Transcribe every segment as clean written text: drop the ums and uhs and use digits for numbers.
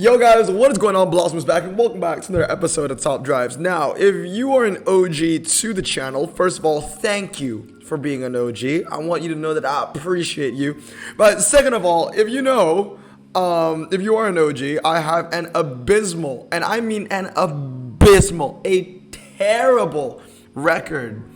Yo guys, what is going on? Blossom's back and welcome back to another episode of Top Drives. Now, if you are an OG to the channel, first of all, thank you for being an OG. I want you to know that I appreciate you. But second of all, if you are an OG, I have an abysmal, and I mean an abysmal, a terrible record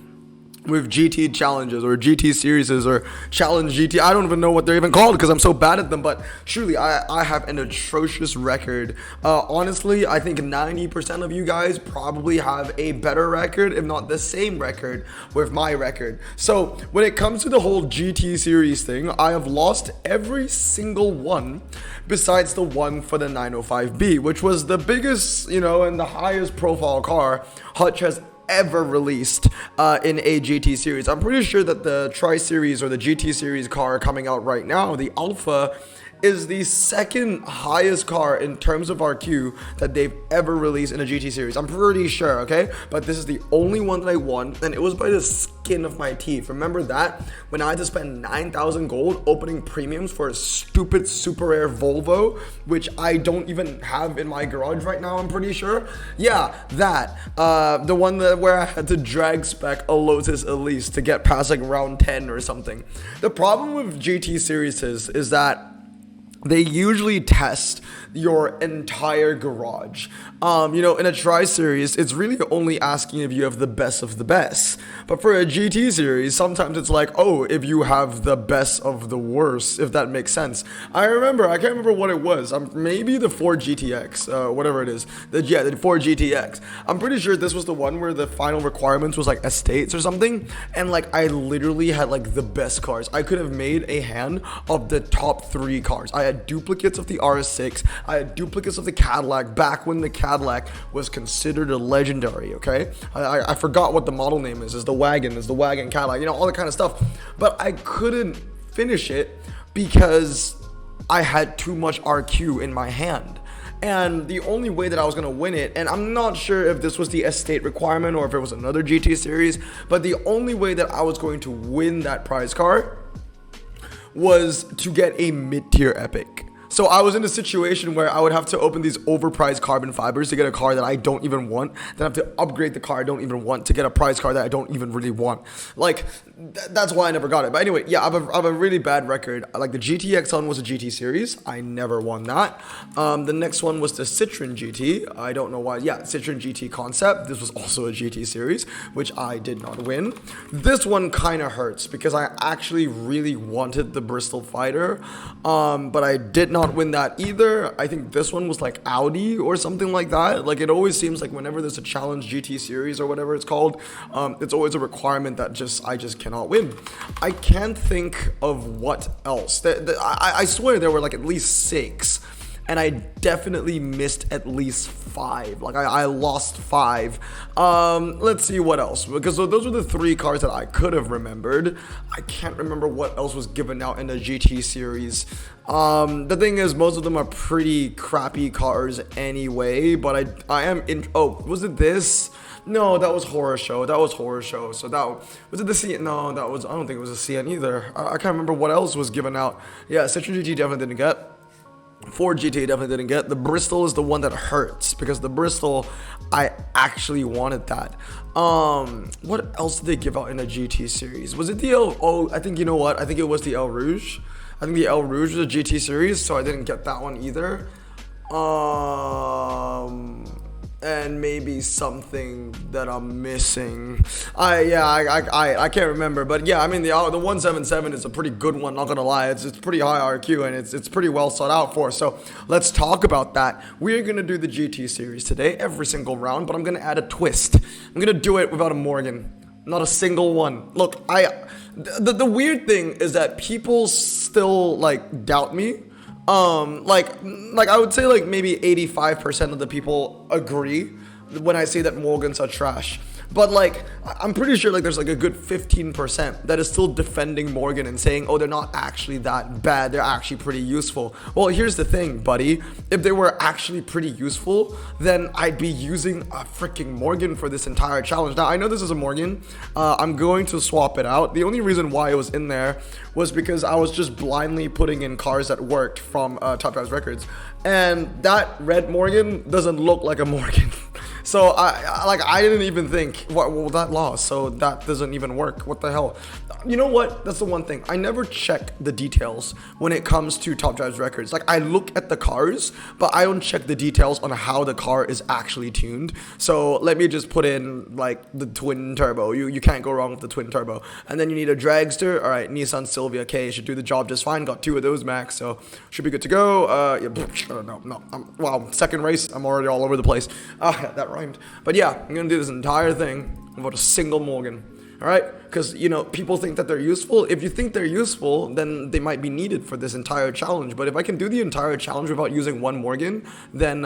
with GT challenges or GT series or challenge GT. I don't even know what they're even called because I'm so bad at them, but truly I have an atrocious record. Honestly, I think 90% of you guys probably have a better record, if not the same record with my record. So when it comes to the whole GT series thing, I have lost every single one besides the one for the 905B, which was the biggest, and the highest profile car Hutch has ever released in a GT series. I'm pretty sure that the Tri-Series or the GT series car coming out right now, the Alpha, is the second highest car in terms of RQ that they've ever released in a GT series. I'm pretty sure, okay? But this is the only one that I won, and it was by the skin of my teeth. Remember that? When I had to spend 9,000 gold opening premiums for a stupid super rare Volvo, which I don't even have in my garage right now, I'm pretty sure. Yeah, that. The one where I had to drag spec a Lotus Elise to get past like round 10 or something. The problem with GT series is that they usually test your entire garage. In a Tri-Series, it's really only asking if you have the best of the best. But for a GT series, sometimes it's like, oh, if you have the best of the worst, if that makes sense. I can't remember what it was. Maybe the Ford GTX, whatever it is. The Ford GTX. I'm pretty sure this was the one where the final requirements was like estates or something. And like, I literally had like the best cars. I could have made a hand of the top 3 cars. I had duplicates of the RS6. I had duplicates of the Cadillac back when the Cadillac was considered a legendary, okay? I forgot what the model name is. It's the wagon Cadillac, all that kind of stuff. But I couldn't finish it because I had too much RQ in my hand. And the only way that I was going to win it, and I'm not sure if this was the estate requirement or if it was another GT series, but the only way that I was going to win that prize car was to get a mid-tier epic. So I was in a situation where I would have to open these overpriced carbon fibers to get a car that I don't even want. Then I have to upgrade the car I don't even want to get a prize car that I don't even really want. Like, that's why I never got it. But anyway, yeah, I have a really bad record. Like, the GTX one was a GT series. I never won that. The next one was the Citroen GT. I don't know why. Yeah, Citroen GT Concept. This was also a GT series, which I did not win. This one kind of hurts because I actually really wanted the Bristol Fighter, but I did not win that either. I think this one was like Audi or something like that. Like, it always seems like whenever there's a challenge GT series or whatever it's called, it's always a requirement that I just cannot win. I can't think of what else. I swear there were like at least 6. And I definitely missed at least 5. Like, I lost 5. Let's see what else. Because those were the 3 cars that I could have remembered. I can't remember what else was given out in the GT series. The thing is, most of them are pretty crappy cars anyway. But I am in... Oh, was it this? No, that was Horror Show. So that... Was it the CN? No, that was... I don't think it was a CN either. I can't remember what else was given out. Yeah, Citroen GT definitely didn't get. Ford GT definitely didn't get. The Bristol is the one that hurts because the Bristol, I actually wanted that. What else did they give out in the GT series? Was it the I think, I think it was the El Rouge. I think the El Rouge was a GT series, so I didn't get that one either. And maybe something that I'm missing. I can't remember, but yeah, I mean the 177 is a pretty good one. Not gonna lie, it's pretty high RQ and it's pretty well sought out for. So let's talk about that. We're gonna do the GT series today, every single round, but I'm gonna add a twist. I'm gonna do it without a Morgan. Not a single one. Look, the weird thing is that people still like doubt me. Like I would say like maybe 85% of the people agree when I say that Morgans are trash. But like, I'm pretty sure like there's like a good 15% that is still defending Morgan and saying, oh, they're not actually that bad, they're actually pretty useful. Well, here's the thing, buddy. If they were actually pretty useful, then I'd be using a freaking Morgan for this entire challenge. Now, I know this is a Morgan. I'm going to swap it out. The only reason why it was in there was because I was just blindly putting in cars that worked from Top Drives Records. And that red Morgan doesn't look like a Morgan. So I didn't even think, well, that lost, so that doesn't even work. What the hell? You know what? That's the one thing. I never check the details when it comes to Top Drives Records. Like, I look at the cars, but I don't check the details on how the car is actually tuned. So let me just put in like the twin turbo. You can't go wrong with the twin turbo. And then you need a dragster. All right, Nissan Silvia K should do the job just fine. Got 2 of those max, so should be good to go. No. Wow, second race, I'm already all over the place. That rhymed. But yeah, I'm gonna do this entire thing about a single Morgan. All right, because you know people think that they're useful. If you think they're useful, then they might be needed for this entire challenge. But if I can do the entire challenge without using one Morgan, then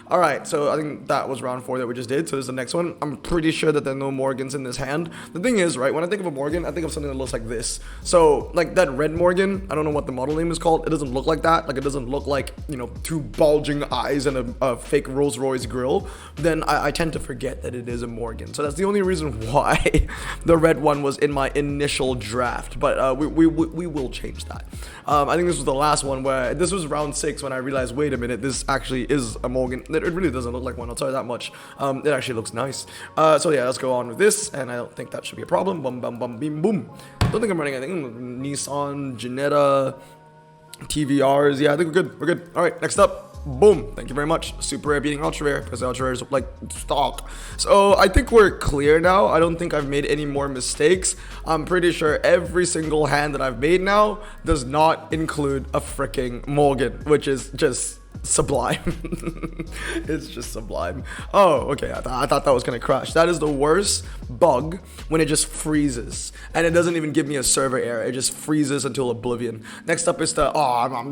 all right, so I think that was round 4 that we just did. So this is the next one. I'm pretty sure that there are no Morgans in this hand. The thing is, right, when I think of a Morgan, I think of something that looks like this. So, like that red Morgan, I don't know what the model name is called. It doesn't look like that. Like, it doesn't look like, you know, 2 bulging eyes and a fake Rolls Royce grill. Then I tend to forget that it is a Morgan. So that's the only reason why the red one was in my initial draft. But we will change that. I think this was the last one where, this was round 6 when I realized, wait a minute, this actually is a Morgan. It really doesn't look like one, I'll tell you that much. It actually looks nice. So yeah, let's go on with this, and I don't think that should be a problem. Bum, bum, bum, beam, boom. Don't think I'm running anything. Nissan, Ginetta, TVRs. Yeah, I think we're good. We're good. All right, next up. Boom. Thank you very much. Super rare beating ultra rare, because the ultra rare is like stock. So I think we're clear now. I don't think I've made any more mistakes. I'm pretty sure every single hand that I've made now does not include a freaking Morgan, which is just sublime. It's just sublime. Oh, okay. I thought that was gonna crash. That is the worst bug, when it just freezes and it doesn't even give me a server error. It just freezes until oblivion. Next up is the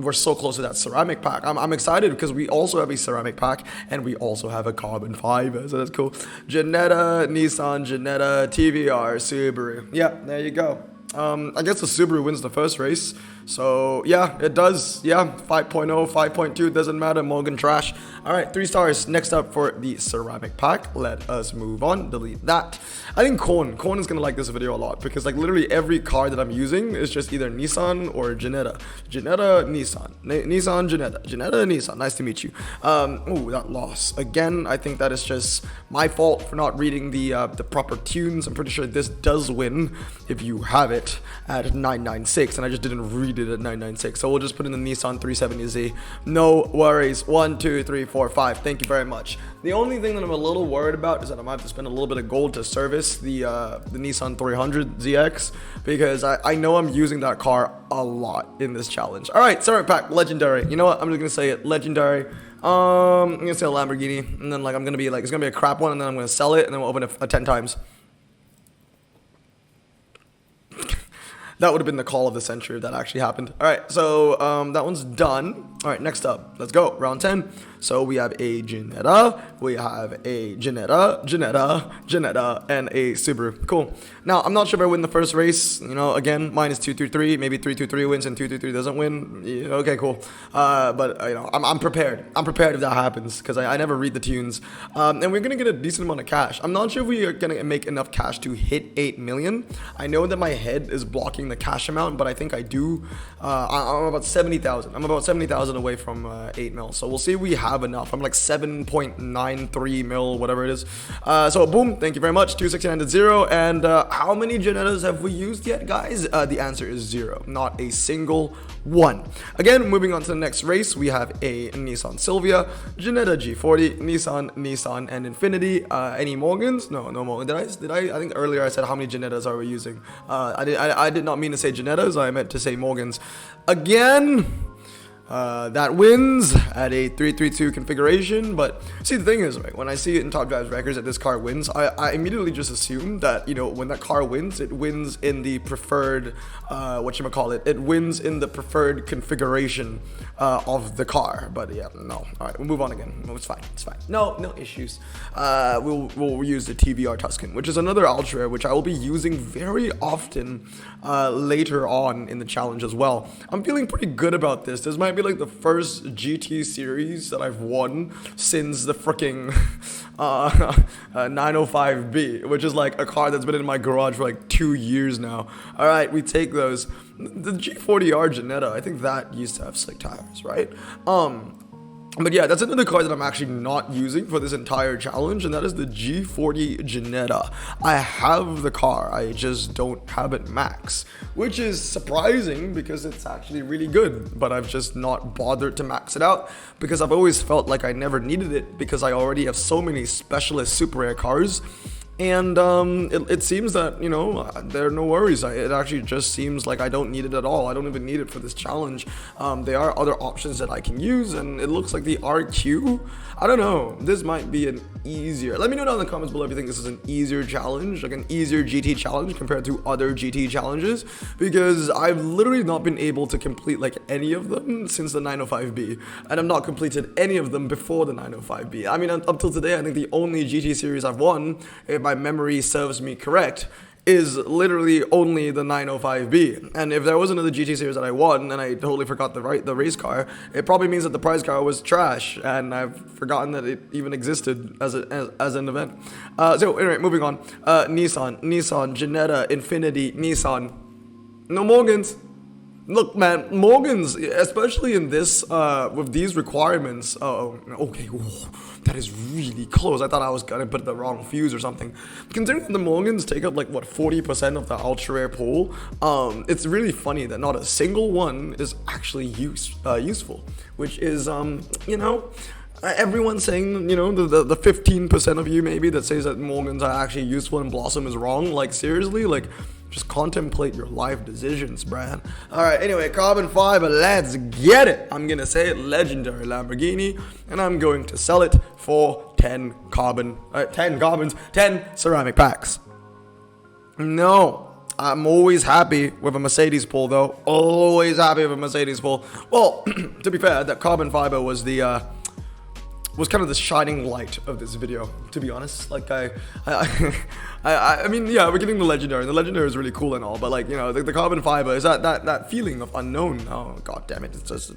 we're so close to that ceramic pack. I'm excited because we also have a ceramic pack and we also have a carbon fiber, so that's cool. Ginetta, Nissan, Ginetta, TVR, Subaru. Yeah, there you go. I guess the Subaru wins the first race. So, yeah, it does. Yeah, 5.0, 5.2, doesn't matter. Morgan trash. All right, 3 stars. Next up for the ceramic pack. Let us move on. Delete that. I think Korn is going to like this video a lot because, like, literally every car that I'm using is just either Nissan or Ginetta. Ginetta, Nissan. Nissan, Ginetta. Ginetta, Nissan. Nice to meet you. Oh, that loss. Again, I think that is just my fault for not reading the proper tunes. I'm pretty sure this does win if you have it at 996, and I just didn't read it at 996. So we'll just put in the Nissan 370Z. No worries. 1, 2, 3, 4, 5. Thank you very much. The only thing that I'm a little worried about is that I might have to spend a little bit of gold to service the Nissan 300 ZX, because I know I'm using that car a lot in this challenge. All right, ceramic pack, legendary. You know what? I'm just gonna say it, legendary. I'm gonna say a Lamborghini, and then like I'm gonna be like, it's gonna be a crap one, and then I'm gonna sell it, and then we'll open it 10 times. That would have been the call of the century if that actually happened. All right, so that one's done. All right, next up, let's go. Round 10. So we have a Ginetta, we have a Ginetta, and a Subaru. Cool. Now, I'm not sure if I win the first race. You know, again, mine is 2-3-3. Maybe 3-2-3 wins and 2-2-3 doesn't win. Yeah, okay, cool. But, you know, I'm prepared. I'm prepared if that happens because I never read the tunes. And we're going to get a decent amount of cash. I'm not sure if we are going to make enough cash to hit 8 million. I know that my head is blocking the cash amount, but I think I do. I'm about 70,000. I'm about 70,000 away from 8 mil. So we'll see if we have enough. I'm like 7.93 mil, whatever it is. So boom, thank you very much. 269 to 0. And how many Genettas have we used yet, guys? The answer is 0. Not a single one. Again, moving on to the next race, we have a Nissan Silvia, Ginetta G40, Nissan, and Infinity. Any Morgans? No Morgans. Did I think earlier I said how many Genettas are we using? I did not mean to say Genettas. I meant to say Morgans. Again, that wins at a 3-3-2 configuration. But see, the thing is, right, when I see it in Top Drives records that this car wins, I immediately just assume that, you know, when that car wins, it wins in the preferred, it wins in the preferred configuration of the car. But yeah, no. All right, we'll move on again. No, it's fine. No issues. We'll use the TVR Tuscan, which is another ultra rare, which I will be using very often later on in the challenge as well. I'm feeling pretty good about this. This might be like the first GT series that I've won since the freaking 905B, which is like a car that's been in my garage for like 2 years now. All right, we take those. The G40R Janetta, I think that used to have slick tires, right? But yeah, that's another car that I'm actually not using for this entire challenge, and that is the G40 Janetta. I have the car, I just don't have it max, which is surprising because it's actually really good, but I've just not bothered to max it out because I've always felt like I never needed it because I already have so many specialist super rare cars. And it seems that, you know, there are no worries. It actually just seems like I don't need it at all. I don't even need it for this challenge. There are other options that I can use, and it looks like the RQ, I don't know, this might be an easier, let me know down in the comments below if you think this is an easier challenge, like an easier GT challenge compared to other GT challenges, because I've literally not been able to complete like any of them since the 905B, and I've not completed any of them before the 905B. I mean, up till today, I think the only GT series I've won, if my memory serves me correct, is literally only the 905B. And if there was another GT series that I won and I totally forgot the race car, it probably means that the prize car was trash and I've forgotten that it even existed as an event. So anyway, moving on. Nissan, Janetta, Infinity, Nissan. No Morgans. Look, man, Morgans, especially in this, with these requirements, okay, whoa, that is really close. I thought I was gonna put the wrong fuse or something. Considering that the Morgans take up like, what, 40% of the ultra rare pool, it's really funny that not a single one is actually useful, which is, you know, everyone's saying, you know, the 15% of you maybe that says that Morgans are actually useful and Blossom is wrong. Like, seriously, like, just contemplate your life decisions, Brad. All right, anyway, carbon fiber, let's get it. I'm gonna say it, legendary Lamborghini, and I'm going to sell it for 10 ceramic packs. No, I'm always happy with a Mercedes pull, though. Always happy with a Mercedes pull. Well, to be fair, that carbon fiber was the was kind of the shining light of this video, to be honest. Like, I mean, yeah, we're getting the legendary, and the legendary is really cool and all, but like, you know, the carbon fiber is that feeling of unknown. Oh, god damn it, it's just,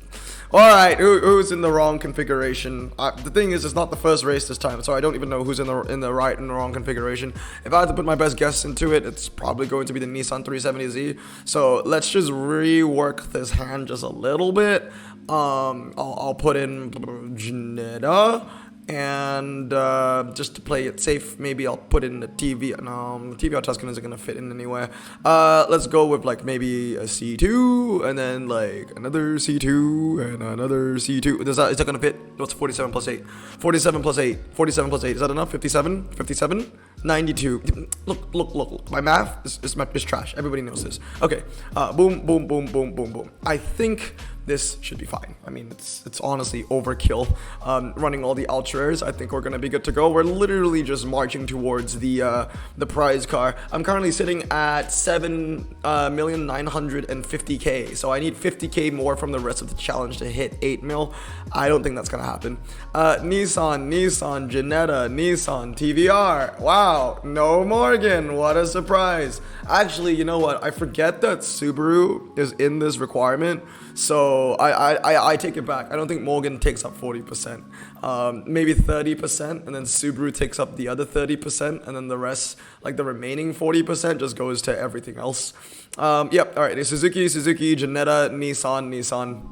all right, who's in the wrong configuration? The thing is, it's not the first race this time, so I don't even know who's in the right and the wrong configuration. If I had to put my best guess into it, it's probably going to be the Nissan 370Z, so let's just rework this hand just a little bit. I'll put in Janetta, and just to play it safe, maybe I'll put in the TV. No, the TVR Tuscan isn't gonna fit in anywhere. Let's go with like maybe a C2, and then like another C2 and another C2. Is that gonna fit? What's 47 plus 8? 47 plus 8. 47 plus 8. Is that enough? 57? 57? 92. Look. My math is trash. Everybody knows this. Okay. Boom. I think this should be fine. I mean, it's honestly overkill. Running all the ultra rares, I think we're gonna be good to go. We're literally just marching towards the prize car. I'm currently sitting at 7,950,000, so I need 50k more from the rest of the challenge to hit 8 mil. I don't think that's gonna happen. Nissan, Janetta, Nissan, TVR. Wow, no Morgan. What a surprise. Actually, you know what? I forget that Subaru is in this requirement. So I take it back. I don't think Morgan takes up 40%, maybe 30%, and then Subaru takes up the other 30%, and then the rest, like the remaining 40%, just goes to everything else. Yep. All right. Suzuki, Janetta, Nissan.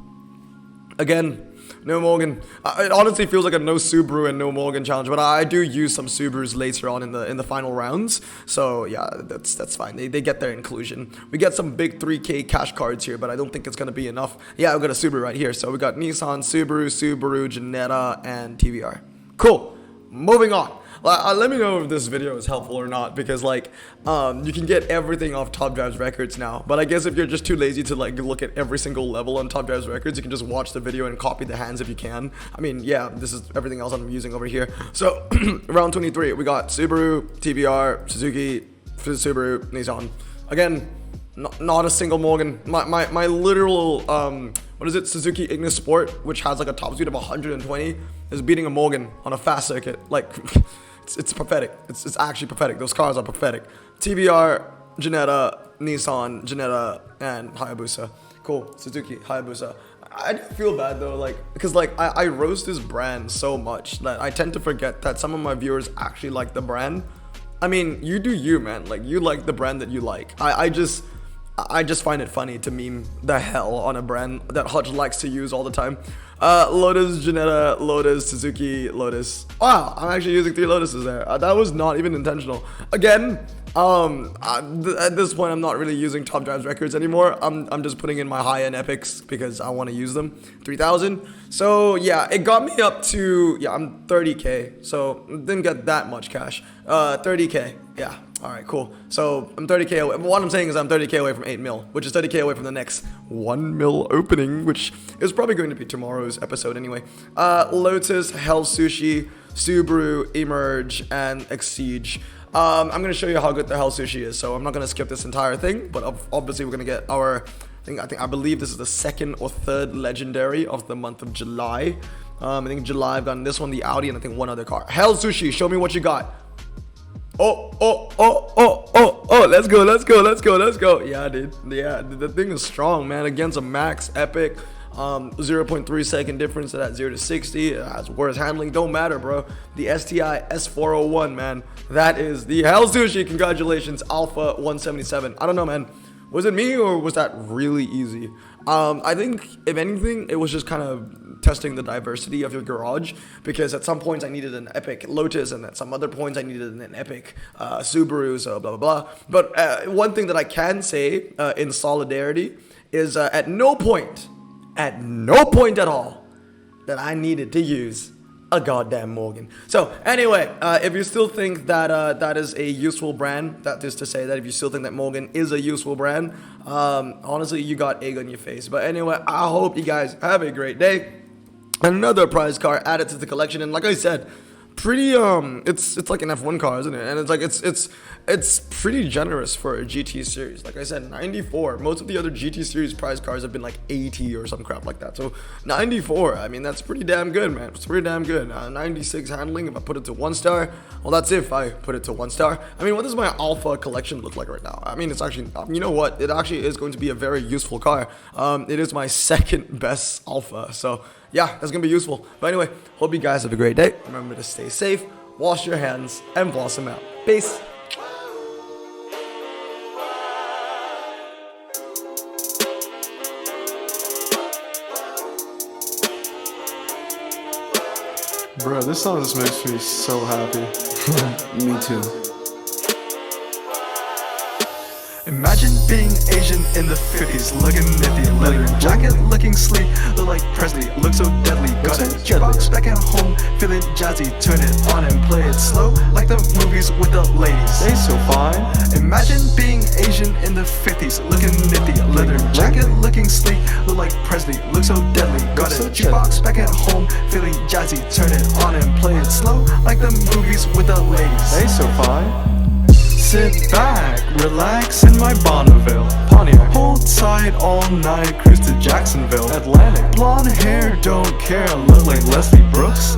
Again, no Morgan. It honestly feels like a no Subaru and no Morgan challenge, but I do use some Subarus later on in the final rounds. So yeah, that's fine. They get their inclusion. We get some big 3k cash cards here, but I don't think it's gonna be enough. Yeah, I've got a Subaru right here. So we got Nissan, Subaru, Janetta, and TVR. Cool. Moving on. Let me know if this video is helpful or not, because like you can get everything off Top Drives Records now, but I guess if you're just too lazy to like look at every single level on Top Drives Records, you can just watch the video and copy the hands if you can. I mean, yeah, this is everything else I'm using over here. So round 23, we got Subaru, TBR, Suzuki, Subaru, Nissan. Again, not a single Morgan. My literal what is it, Suzuki Ignis Sport, which has like a top speed of 120, is beating a Morgan on a fast circuit. Like it's pathetic. It's actually pathetic. Those cars are pathetic. TBR, Jannetta, Nissan, Jannetta, and Hayabusa. Cool. Suzuki, Hayabusa. I feel bad though, like, because like I roast this brand so much that I tend to forget that some of my viewers actually like the brand. I mean, you do you, man. Like, you like the brand that you like. I just find it funny to meme the hell on a brand that Hutch likes to use all the time. Lotus, Jannetta, Lotus, Suzuki, Lotus. Wow, I'm actually using 3 Lotuses there. That was not even intentional. Again, at this point, I'm not really using Top Drives Records anymore. I'm just putting in my high-end epics because I want to use them. 3,000. So yeah, it got me up to, yeah, I'm 30K. So didn't get that much cash. 30K. Yeah. All right, cool. So I'm 30K away. What I'm saying is I'm 30K away from 8 mil, which is 30K away from the next 1 mil opening, which is probably going to be tomorrow's episode anyway. Lotus, Hell Sushi, Subaru, Emerge, and Exige. I'm going to show you how good the Hell Sushi is, so I'm not going to skip this entire thing, but obviously we're going to get our, I believe this is the 2nd or 3rd legendary of the month of July. I think July I've gotten this one, the Audi, and I think one other car. Hell Sushi, show me what you got. Oh, let's go. Yeah, dude. Yeah, the thing is strong, man. Against a Max Epic, 0.3 second difference at 0 to 60. It has worse handling. Don't matter, bro. The STI S401, man. That is the Hell Sushi. Congratulations, Alpha 177. I don't know, man. Was it me or was that really easy? I think, if anything, it was just kind of testing the diversity of your garage, because at some points I needed an epic Lotus, and at some other points I needed an epic Subaru, so blah, blah, blah. But one thing that I can say in solidarity is at no point at all that I needed to use a goddamn Morgan. So anyway, if you still think that that is a useful brand, that is to say that if you still think that Morgan is a useful brand, honestly, you got egg on your face. But anyway, I hope you guys have a great day. Another prize car added to the collection, and like I said, pretty it's like an F1 car, isn't it? And it's like it's pretty generous for a GT series. Like I said, 94. Most of the other GT series prize cars have been like 80 or some crap like that. So 94, I mean, that's pretty damn good, man. It's pretty damn good. 96 handling. If I put it to 1 star, well, that's if I put it to 1 star. I mean, what does my Alpha collection look like right now? I mean, it's actually, you know what? It actually is going to be a very useful car. It is my 2nd best Alpha. So yeah, that's gonna be useful. But anyway, hope you guys have a great day. Remember to stay safe, wash your hands, and blossom out. Peace. Bro, this song just makes me so happy. Me too. Imagine being Asian in the 50s, looking nifty, leather jacket, looking sleek, look like Presley, look so deadly. Got a jukebox back at home, feeling jazzy, turn it on and play it slow, like the movies with the ladies. They so fine. Imagine being Asian in the 50s, looking nifty, leather jacket, looking sleek, look like Presley, look so deadly. Got a jukebox back at home, feeling jazzy, turn it on and play it slow, like the movies with the ladies. They so fine. Sit back, relax in my Bonneville Pontiac. Hold tight all night, cruise to Jacksonville Atlantic. Blonde hair, don't care, look like Leslie Brooks.